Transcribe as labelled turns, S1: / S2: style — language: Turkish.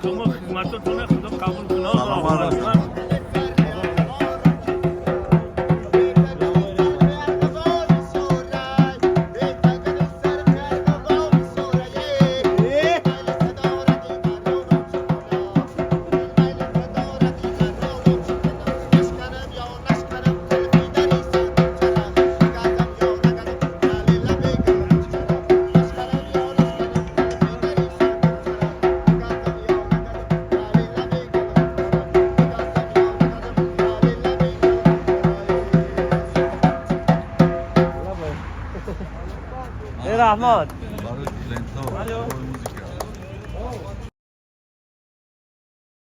S1: شما خدمتتون خدا قبول کنه
S2: سلام علیکم.
S3: رحمان
S2: برای لنتا و موزیک